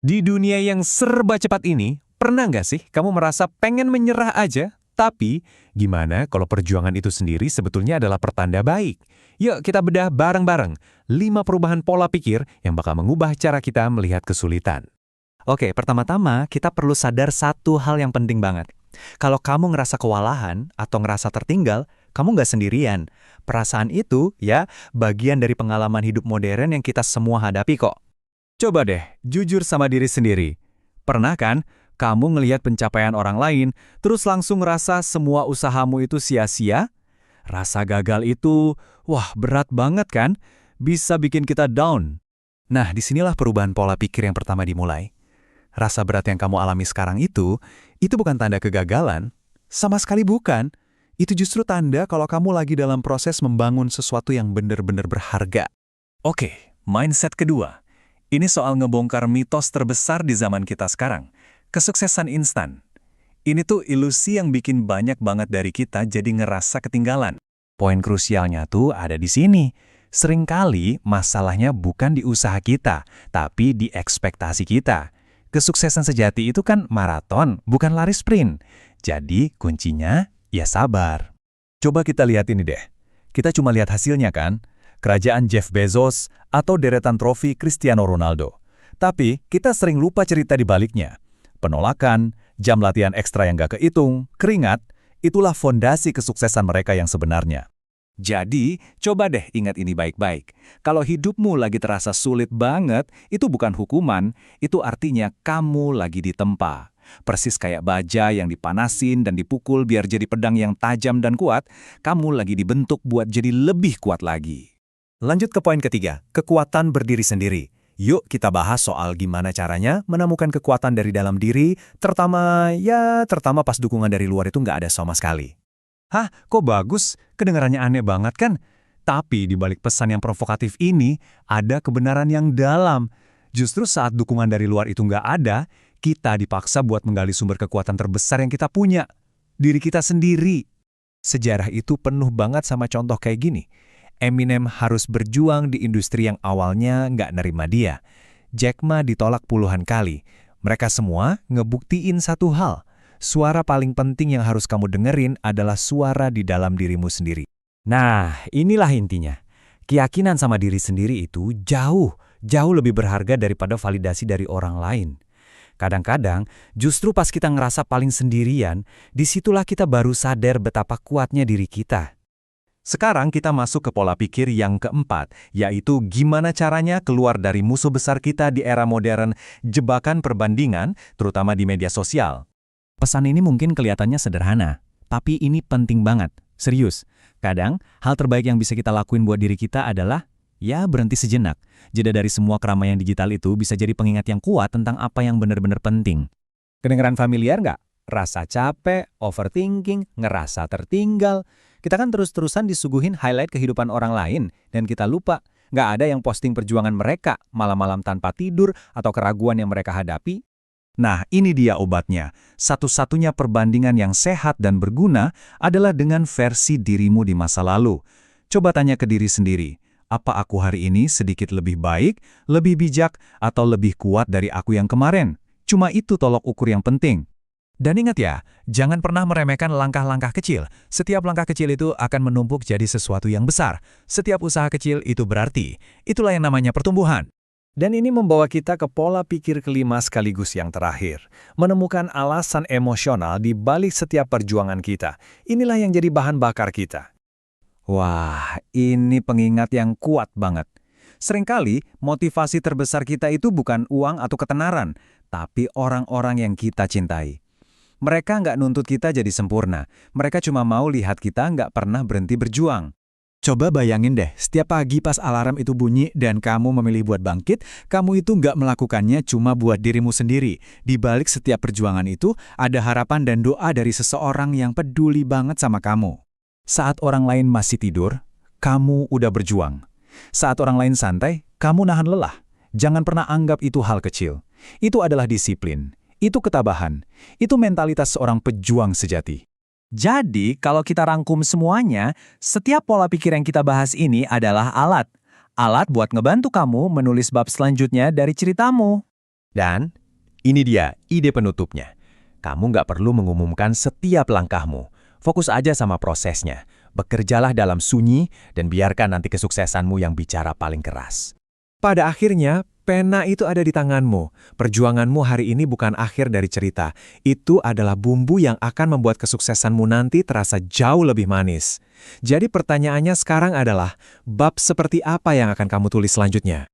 Di dunia yang serba cepat ini, pernah nggak sih kamu merasa pengen menyerah aja? Tapi, gimana kalau perjuangan itu sendiri sebetulnya adalah pertanda baik? Yuk kita bedah bareng-bareng 5 perubahan pola pikir yang bakal mengubah cara kita melihat kesulitan. Oke, pertama-tama kita perlu sadar satu hal yang penting banget. Kalau kamu ngerasa kewalahan atau ngerasa tertinggal, kamu nggak sendirian. Perasaan itu, ya, bagian dari pengalaman hidup modern yang kita semua hadapi kok. Coba deh, jujur sama diri sendiri. Pernah kan kamu ngelihat pencapaian orang lain, terus langsung ngerasa semua usahamu itu sia-sia? Rasa gagal itu, wah berat banget kan? Bisa bikin kita down. Nah, disinilah perubahan pola pikir yang pertama dimulai. Rasa berat yang kamu alami sekarang itu bukan tanda kegagalan. Sama sekali bukan. Itu justru tanda kalau kamu lagi dalam proses membangun sesuatu yang benar-benar berharga. Oke, mindset kedua. Ini soal ngebongkar mitos terbesar di zaman kita sekarang. Kesuksesan instan. Ini tuh ilusi yang bikin banyak banget dari kita jadi ngerasa ketinggalan. Poin krusialnya tuh ada di sini. Seringkali masalahnya bukan di usaha kita, tapi di ekspektasi kita. Kesuksesan sejati itu kan maraton, bukan lari sprint. Jadi kuncinya ya sabar. Coba kita lihat ini deh. Kita cuma lihat hasilnya kan? Kerajaan Jeff Bezos atau deretan trofi Cristiano Ronaldo. Tapi kita sering lupa cerita di baliknya. Penolakan, jam latihan ekstra yang gak kehitung, keringat, itulah fondasi kesuksesan mereka yang sebenarnya. Jadi, coba deh ingat ini baik-baik. Kalau hidupmu lagi terasa sulit banget, itu bukan hukuman, itu artinya kamu lagi ditempa. Persis kayak baja yang dipanasin dan dipukul biar jadi pedang yang tajam dan kuat, kamu lagi dibentuk buat jadi lebih kuat lagi. Lanjut ke poin ketiga, kekuatan berdiri sendiri. Yuk kita bahas soal gimana caranya menemukan kekuatan dari dalam diri, terutama pas dukungan dari luar itu nggak ada sama sekali. Hah, kok bagus? Kedengarannya aneh banget kan? Tapi di balik pesan yang provokatif ini, ada kebenaran yang dalam. Justru saat dukungan dari luar itu nggak ada, kita dipaksa buat menggali sumber kekuatan terbesar yang kita punya. Diri kita sendiri. Sejarah itu penuh banget sama contoh kayak gini. Eminem harus berjuang di industri yang awalnya nggak nerima dia. Jack Ma ditolak puluhan kali. Mereka semua ngebuktiin satu hal. Suara paling penting yang harus kamu dengerin adalah suara di dalam dirimu sendiri. Nah, inilah intinya. Keyakinan sama diri sendiri itu jauh lebih berharga daripada validasi dari orang lain. Kadang-kadang, justru pas kita ngerasa paling sendirian, disitulah kita baru sadar betapa kuatnya diri kita. Sekarang kita masuk ke pola pikir yang keempat, yaitu gimana caranya keluar dari musuh besar kita di era modern, jebakan perbandingan, terutama di media sosial. Pesan ini mungkin kelihatannya sederhana, tapi ini penting banget. Serius, kadang hal terbaik yang bisa kita lakuin buat diri kita adalah, ya berhenti sejenak. Jeda dari semua keramaian digital itu bisa jadi pengingat yang kuat tentang apa yang benar-benar penting. Kedengeran familiar nggak? Rasa capek, overthinking, ngerasa tertinggal. Kita kan terus-terusan disuguhin highlight kehidupan orang lain, dan kita lupa, nggak ada yang posting perjuangan mereka, malam-malam tanpa tidur, atau keraguan yang mereka hadapi. Nah, ini dia obatnya. Satu-satunya perbandingan yang sehat dan berguna adalah dengan versi dirimu di masa lalu. Coba tanya ke diri sendiri, apa aku hari ini sedikit lebih baik, lebih bijak, atau lebih kuat dari aku yang kemarin? Cuma itu tolok ukur yang penting. Dan ingat ya, jangan pernah meremehkan langkah-langkah kecil. Setiap langkah kecil itu akan menumpuk jadi sesuatu yang besar. Setiap usaha kecil itu berarti. Itulah yang namanya pertumbuhan. Dan ini membawa kita ke pola pikir kelima sekaligus yang terakhir. Menemukan alasan emosional di balik setiap perjuangan kita. Inilah yang jadi bahan bakar kita. Wah, ini pengingat yang kuat banget. Seringkali motivasi terbesar kita itu bukan uang atau ketenaran, tapi orang-orang yang kita cintai. Mereka nggak nuntut kita jadi sempurna. Mereka cuma mau lihat kita nggak pernah berhenti berjuang. Coba bayangin deh, setiap pagi pas alarm itu bunyi dan kamu memilih buat bangkit, kamu itu nggak melakukannya cuma buat dirimu sendiri. Di balik setiap perjuangan itu, ada harapan dan doa dari seseorang yang peduli banget sama kamu. Saat orang lain masih tidur, kamu udah berjuang. Saat orang lain santai, kamu nahan lelah. Jangan pernah anggap itu hal kecil. Itu adalah disiplin. Itu ketabahan, itu mentalitas seorang pejuang sejati. Jadi, kalau kita rangkum semuanya, setiap pola pikir yang kita bahas ini adalah alat. Alat buat ngebantu kamu menulis bab selanjutnya dari ceritamu. Dan ini dia ide penutupnya. Kamu nggak perlu mengumumkan setiap langkahmu. Fokus aja sama prosesnya. Bekerjalah dalam sunyi dan biarkan nanti kesuksesanmu yang bicara paling keras. Pada akhirnya, pena itu ada di tanganmu. Perjuanganmu hari ini bukan akhir dari cerita. Itu adalah bumbu yang akan membuat kesuksesanmu nanti terasa jauh lebih manis. Jadi pertanyaannya sekarang adalah, bab seperti apa yang akan kamu tulis selanjutnya?